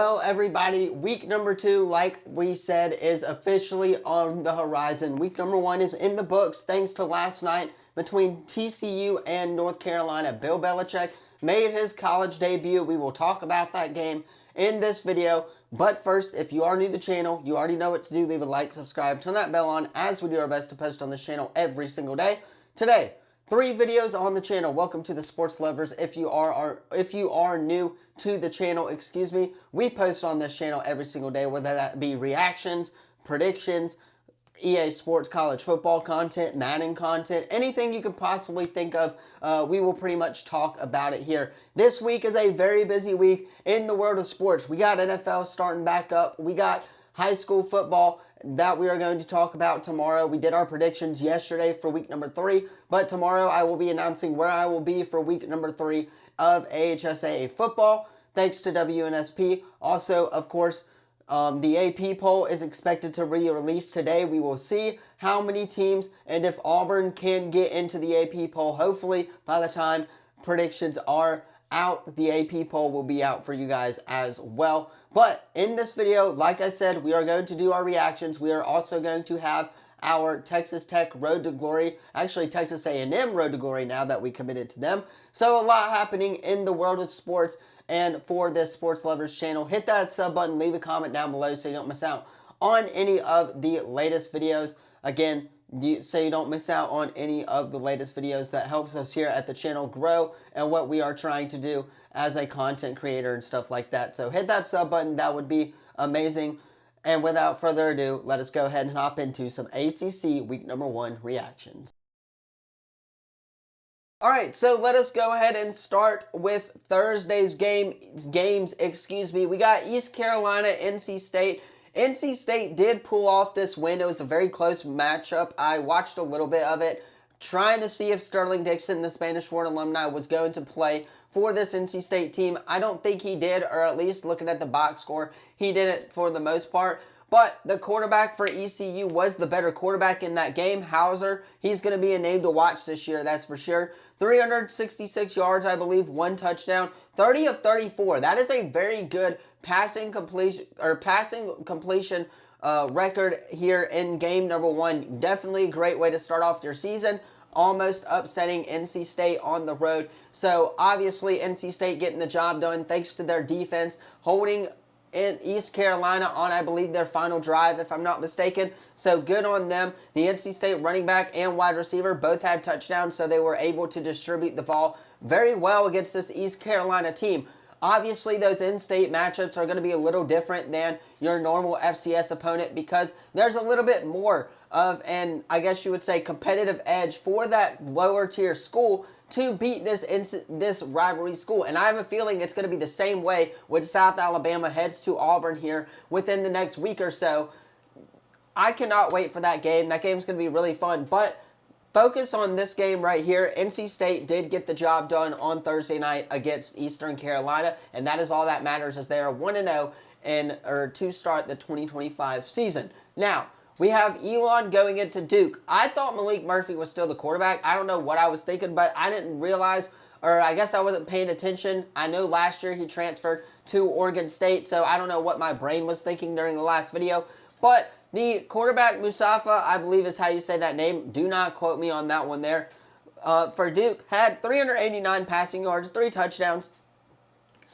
Well, everybody, week number 2, like we said, is officially on the horizon. Week number 1 is in the books thanks to last night between TCU and North Carolina. Bill Belichick made his college debut. We will talk about that game in this video. But first, if you are new to the channel, you already know what to do. Leave a like, subscribe, turn that bell on, as we do our best to post on this channel every single day. Today, 3 videos on the channel. Welcome to the sports lovers. If you are new to the channel, we post on this channel every single day, whether that be reactions, predictions, EA Sports college football content, Madden content, anything you could possibly think of, we will pretty much talk about it here. This week is a very busy week in the world of sports. We got NFL starting back up. We got high school football that we are going to talk about tomorrow. We did our predictions yesterday for week number 3, but tomorrow I will be announcing where I will be for week number 3 of AHSAA football, thanks to WNSP. Also, of course, the AP poll is expected to be released today. We will see how many teams and if Auburn can get into the AP poll. Hopefully, by the time predictions are out, the AP poll will be out for you guys as well. But in this video, like I said, we are going to do our reactions. We are also going to have our Texas Tech Road to Glory, actually Texas A&M Road to Glory now that we committed to them. So a lot happening in the world of sports. And for this Sports Lovers channel, hit that sub button, leave a comment down below so you don't miss out on any of the latest videos. Again, so you don't miss out on any of the latest videos. That helps us here at the channel grow and what we are trying to do as a content creator and stuff like that. So hit that sub button. That would be amazing. And without further ado, let us go ahead and hop into some ACC Week number 1 reactions. Alright, so let us go ahead and start with Thursday's games. We got East Carolina, NC State. NC State did pull off this win. It was a very close matchup. I watched a little bit of it, trying to see if Sterling Dixon, the Spanish Fort alumni, was going to play for this NC State team. I don't think he did, or at least looking at the box score, he didn't for the most part. But the quarterback for ECU was the better quarterback in that game, Hauser. He's going to be a name to watch this year, that's for sure. 366 yards, I believe, 1 touchdown, 30 of 34. That is a very good passing completion record here in game number 1. Definitely a great way to start off your season. Almost upsetting NC State on the road. So obviously NC State getting the job done thanks to their defense, holding in East Carolina on, I believe, their final drive, if I'm not mistaken. So good on them. The NC State running back and wide receiver both had touchdowns, so they were able to distribute the ball very well against this East Carolina team. Obviously, those in-state matchups are going to be a little different than your normal FCS opponent because there's a little bit more of an, I guess you would say, competitive edge for that lower tier school to beat this rivalry school. And I have a feeling it's going to be the same way when South Alabama heads to Auburn here within the next week or so. I cannot wait for that game. That game's going to be really fun. But focus on this game right here. NC State did get the job done on Thursday night against Eastern Carolina, and that is all that matters, as they are 1-0 to start the 2025 season. Now, we have Elon going into Duke. I thought Malik Murphy was still the quarterback. I don't know what I was thinking, but I didn't realize, or I guess I wasn't paying attention. I know last year he transferred to Oregon State, so I don't know what my brain was thinking during the last video. But the quarterback, Mustafa, I believe is how you say that name. Do not quote me on that one there. For Duke, had 389 passing yards, 3 touchdowns.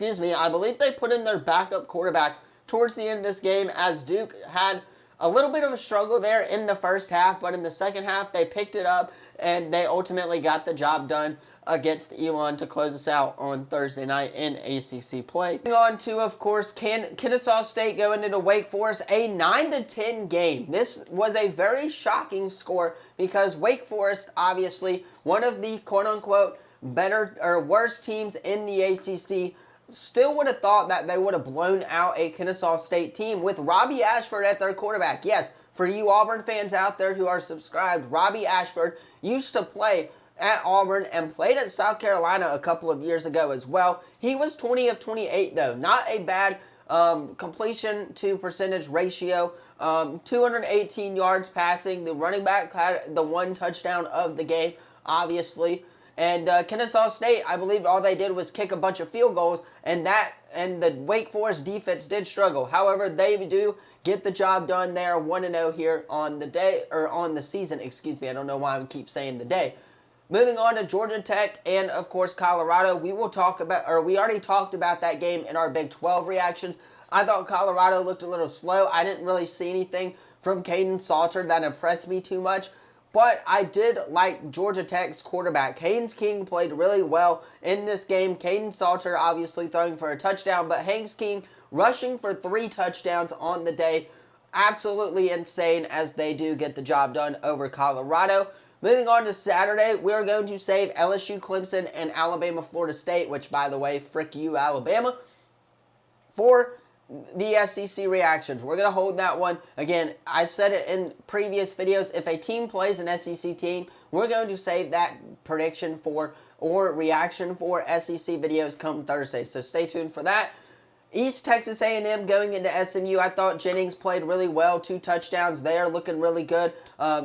I believe they put in their backup quarterback towards the end of this game, as Duke had a little bit of a struggle there in the first half, but in the second half, they picked it up, and they ultimately got the job done against Elon to close us out on Thursday night in ACC play. Moving on to, of course, Kennesaw State going into Wake Forest, a 9-10 game. This was a very shocking score because Wake Forest, obviously, one of the quote-unquote better or worst teams in the ACC, still would have thought that they would have blown out a Kennesaw State team with Robbie Ashford at their quarterback. Yes, for you Auburn fans out there who are subscribed, Robbie Ashford used to play at Auburn and played at South Carolina a couple of years ago as well. He was 20 of 28 though. Not a bad completion to percentage ratio. 218 yards passing. The running back had the 1 touchdown of the game, obviously. And Kennesaw State, I believe all they did was kick a bunch of field goals, and the Wake Forest defense did struggle. However, they do get the job done. They are 1-0 here on the day, or on the season, excuse me. I don't know why I keep saying the day. Moving on to Georgia Tech and, of course, Colorado. We already talked about that game in our Big 12 reactions. I thought Colorado looked a little slow. I didn't really see anything from Caden Salter that impressed me too much. But I did like Georgia Tech's quarterback. Haynes King played really well in this game. Caden Salter obviously throwing for a touchdown, but Haynes King rushing for 3 touchdowns on the day. Absolutely insane, as they do get the job done over Colorado. Moving on to Saturday, we're going to save LSU, Clemson, and Alabama, Florida State, which, by the way, frick you, Alabama, for the SEC reactions. We're going to hold that one. Again, I said it in previous videos. If a team plays an SEC team, we're going to save that prediction for or reaction for SEC videos come Thursday. So stay tuned for that. East Texas A&M going into SMU. I thought Jennings played really well. 2 touchdowns there, looking really good.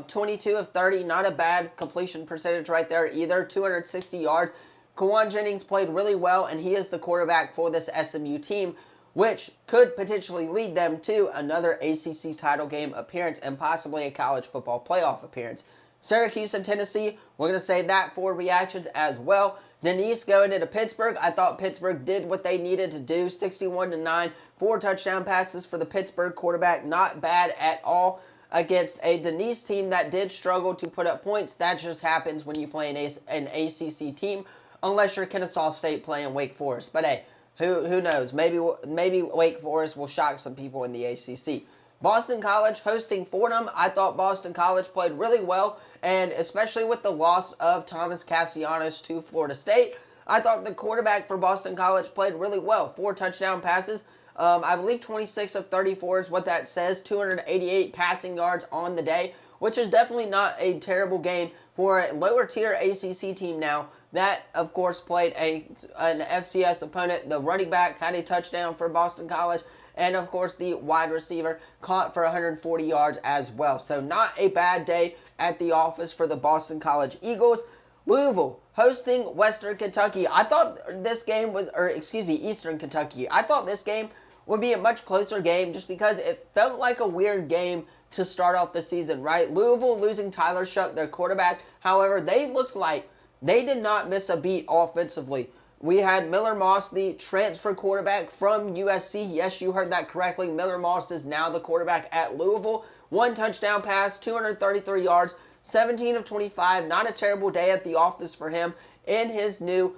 22 of 30, not a bad completion percentage right there either. 260 yards. Kawan Jennings played really well, and he is the quarterback for this SMU team, which could potentially lead them to another ACC title game appearance and possibly a college football playoff appearance. Syracuse and Tennessee, we're going to save that for reactions as well. Denise going into Pittsburgh. I thought Pittsburgh did what they needed to do. 61-9, 4 touchdown passes for the Pittsburgh quarterback. Not bad at all against a Denise team that did struggle to put up points. That just happens when you play an ACC team, unless you're Kennesaw State playing Wake Forest. But hey, who knows? Maybe Wake Forest will shock some people in the ACC. Boston College hosting Fordham. I thought Boston College played really well, and especially with the loss of Thomas Castellanos to Florida State, I thought the quarterback for Boston College played really well. 4 touchdown passes. I believe 26 of 34 is what that says. 288 passing yards on the day, which is definitely not a terrible game for a lower tier ACC team now. That, of course, played an FCS opponent. The running back had a touchdown for Boston College. And, of course, the wide receiver caught for 140 yards as well. So, not a bad day at the office for the Boston College Eagles. Louisville hosting Western Kentucky. I thought this game was, Eastern Kentucky. I thought this game would be a much closer game just because it felt like a weird game to start off the season, right? Louisville losing Tyler Shuck, their quarterback. However, they looked like they did not miss a beat offensively. We had Miller Moss, the transfer quarterback from USC. Yes, you heard that correctly. Miller Moss is now the quarterback at Louisville. 1 touchdown pass, 233 yards, 17 of 25. Not a terrible day at the office for him in his new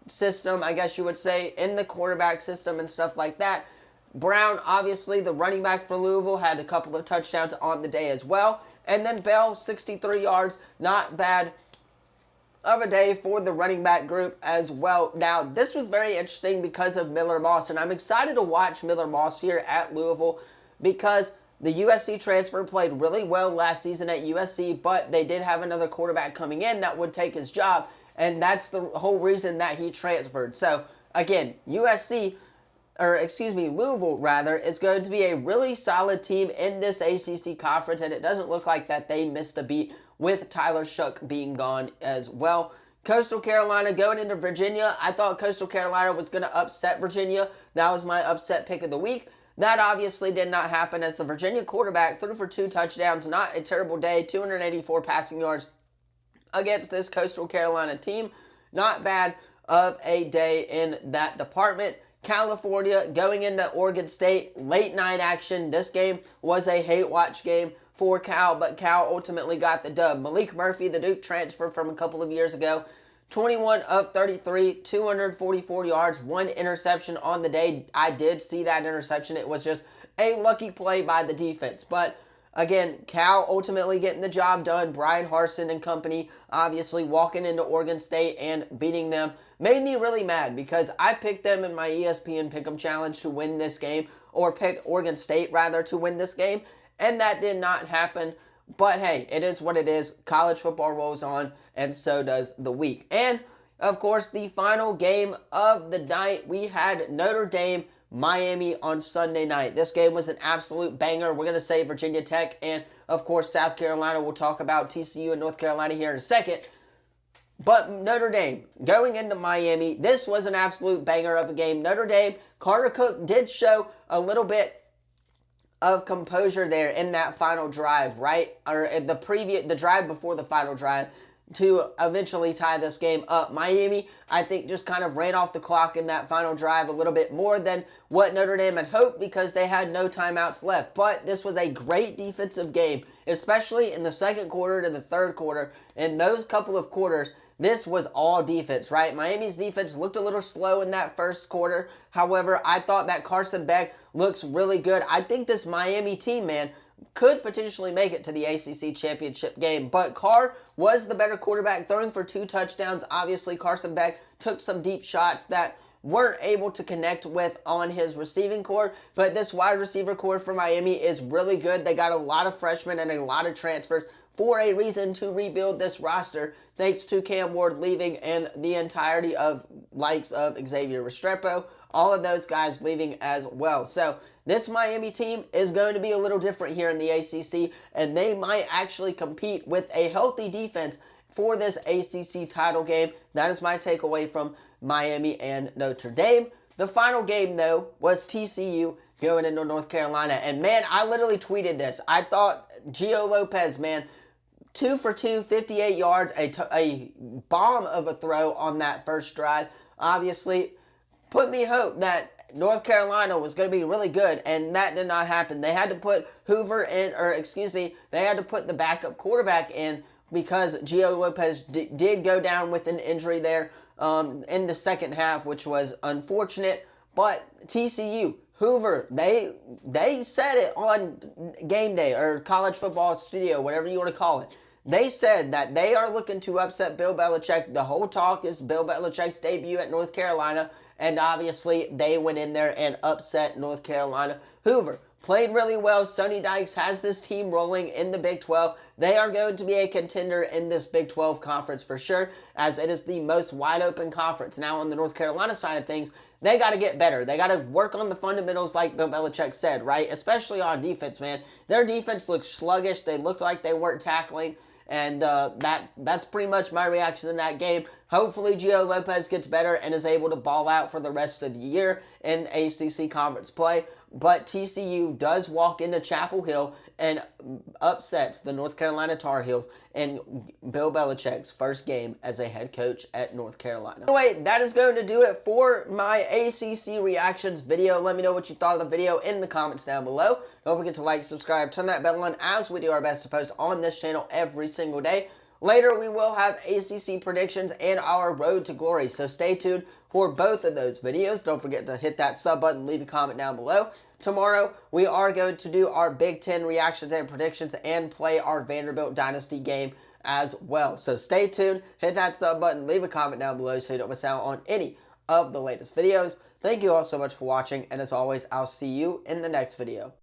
system, I guess you would say, in the quarterback system and stuff like that. Brown, obviously, the running back for Louisville, had a couple of touchdowns on the day as well. And then Bell, 63 yards. Not bad of a day for the running back group as well. Now, this was very interesting because of Miller Moss, and I'm excited to watch Miller Moss here at Louisville because the USC transfer played really well last season at USC, but they did have another quarterback coming in that would take his job, and that's the whole reason that he transferred. So, again, Louisville rather, is going to be a really solid team in this ACC conference, and it doesn't look like that they missed a beat with Tyler Shuck being gone as well. Coastal Carolina going into Virginia. I thought Coastal Carolina was going to upset Virginia. That was my upset pick of the week. That obviously did not happen as the Virginia quarterback threw for 2 touchdowns. Not a terrible day. 284 passing yards against this Coastal Carolina team. Not bad of a day in that department. California going into Oregon State. Late night action. This game was a hate watch game for Cal, but Cal ultimately got the dub. Malik Murphy, the Duke transfer from a couple of years ago, 21 of 33, 244 yards, 1 interception on the day. I did see that interception. It was just a lucky play by the defense. But again, Cal ultimately getting the job done. Brian Harsin and company obviously walking into Oregon State and beating them made me really mad because I picked them in my ESPN Pick'em Challenge to win this game, or picked Oregon State rather to win this game. And that did not happen. But hey, it is what it is. College football rolls on, and so does the week. And, of course, the final game of the night, we had Notre Dame, Miami on Sunday night. This game was an absolute banger. We're going to say Virginia Tech and, of course, South Carolina. We'll talk about TCU and North Carolina here in a second. But Notre Dame, going into Miami, this was an absolute banger of a game. Notre Dame, Carter Cook did show a little bit of composure there in that final drive, right? Or the drive before the final drive to eventually tie this game up. Miami, I think, just kind of ran off the clock in that final drive a little bit more than what Notre Dame had hoped because they had no timeouts left. But this was a great defensive game, especially in the second quarter to the third quarter. In those couple of quarters, this was all defense, right? Miami's defense looked a little slow in that first quarter. However, I thought that Carson Beck looks really good. I think this Miami team, man, could potentially make it to the ACC championship game. But Carr was the better quarterback, throwing for 2 touchdowns. Obviously, Carson Beck took some deep shots that weren't able to connect with on his receiving core. But this wide receiver core for Miami is really good. They got a lot of freshmen and a lot of transfers for a reason to rebuild this roster, thanks to Cam Ward leaving and the entirety of likes of Xavier Restrepo, all of those guys leaving as well. So this Miami team is going to be a little different here in the ACC, and they might actually compete with a healthy defense for this ACC title game. That is my takeaway from Miami and Notre Dame. The final game, though, was TCU going into North Carolina. And, man, I literally tweeted this. I thought Gio Lopez, man, 2 for 2, 58 yards, a bomb of a throw on that first drive. Obviously, put me hope that North Carolina was going to be really good, and that did not happen. They had to put they had to put the backup quarterback in because Gio Lopez did go down with an injury there in the second half, which was unfortunate. But TCU, Hoover, they said it on game day or college football studio, whatever you want to call it. They said that they are looking to upset Bill Belichick. The whole talk is Bill Belichick's debut at North Carolina, and obviously they went in there and upset North Carolina. Hoover played really well. Sonny Dykes has this team rolling in the Big 12. They are going to be a contender in this Big 12 conference for sure, as it is the most wide open conference. Now on the North Carolina side of things, they got to get better. They got to work on the fundamentals like Bill Belichick said, right? Especially on defense, man. Their defense looked sluggish. They looked like they weren't tackling. And that's pretty much my reaction in that game. Hopefully Gio Lopez gets better and is able to ball out for the rest of the year in ACC conference play. But TCU does walk into Chapel Hill and upsets the North Carolina Tar Heels in Bill Belichick's first game as a head coach at North Carolina. Anyway, that is going to do it for my ACC reactions video. Let me know what you thought of the video in the comments down below. Don't forget to like, subscribe, turn that bell on as we do our best to post on this channel every single day. Later, we will have ACC predictions and our road to glory, so stay tuned for both of those videos. Don't forget to hit that sub button, leave a comment down below. Tomorrow, we are going to do our Big Ten reactions and predictions and play our Vanderbilt Dynasty game as well. So stay tuned, hit that sub button, leave a comment down below so you don't miss out on any of the latest videos. Thank you all so much for watching, and as always, I'll see you in the next video.